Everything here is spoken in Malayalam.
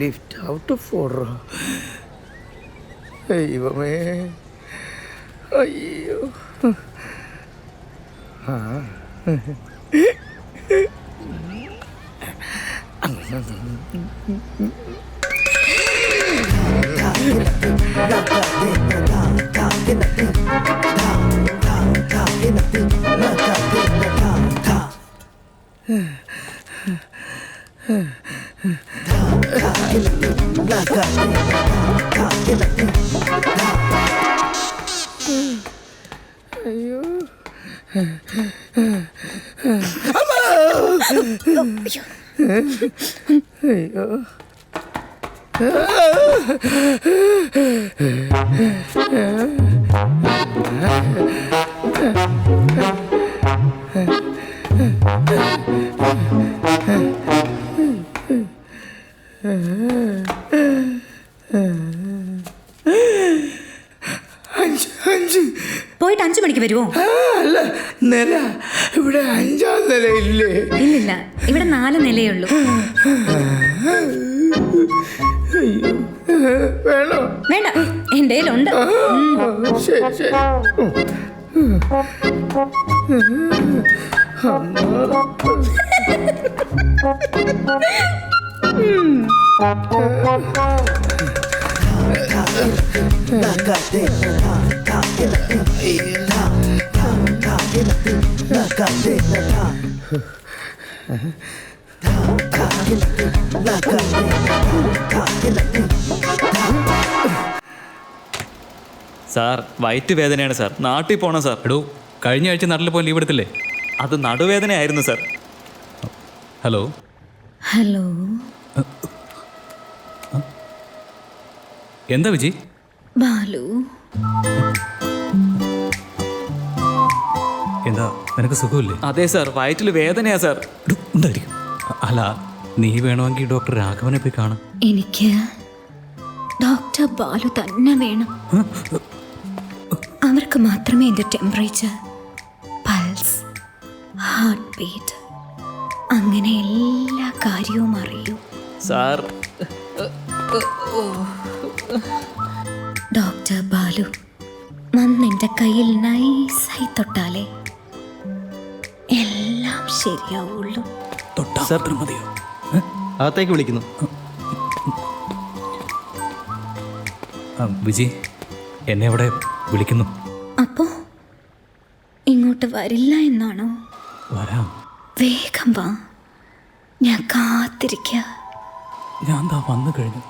ലിഫ്റ്റ് ഔട്ട് ഫോർ ദൈവമേ. അയ്യോ. ആ അയ്യോ. അയ്യോ. പോയിട്ട് 5 മണിക്ക് വരുമോ? അല്ല, നില ഇവിടെ 5-ാം നിലയില്ലേ? ഇല്ലില്ല, ഇവിടെ 4 നിലയുള്ളൂ. വേണോ? വേണ്ട, എൻ്റെ കയ്യിലുണ്ട്. ശരി ശരി. സാർ, വയറ്റ് വേദനയാണ് സാർ. നാട്ടിൽ പോകണം സാർ. എടോ, കഴിഞ്ഞ ആഴ്ച നാട്ടിൽ പോയി ലീവ് എടുത്തില്ലേ? അത് നടുവേദനയായിരുന്നു സാർ. ഹലോ ഹലോ, എന്താ വിജി? ബാലു, എന്താ, നിനക്ക് സുഖമില്ലേ? അതെ സാർ, വയറ്റിൽ വേദനയാ സാർ. ഉണ്ടായിരിക്കും. അല്ല, നീ വേണമെങ്കിൽ ഡോക്ടർ രാഘവനെ പോയി കാണും. എനിക്ക് ഡോക്ടർ ബാലു തന്നെ വേണം. അവർക്ക് മാത്രമേ എൻ്റെ ടെമ്പറേച്ചർ, പൾസ്, ഹാർട്ട് ബീറ്റ് അങ്ങനെ എല്ലാ കാര്യവും അറിയൂ. സാർ, ഡോക്ടർ ബാലു വന്ന് എൻ്റെ കയ്യിൽ നൈസായി തൊട്ടാലേ എല്ലാം ശരിയാവുള്ളൂ. തൊട്ടാ മാത്രം മതിയോ? അകത്തേക്ക് വിളിക്കുന്നു. വിജി, എന്നെ അവിടെ വിളിക്കുന്നു. അപ്പോ ഇങ്ങോട്ട് വരില്ല എന്നാണോ? വരാം. വേഗം വാ, ഞാൻ കാത്തിരിക്ക. ഞാൻ ദാ വന്നു കഴിഞ്ഞു.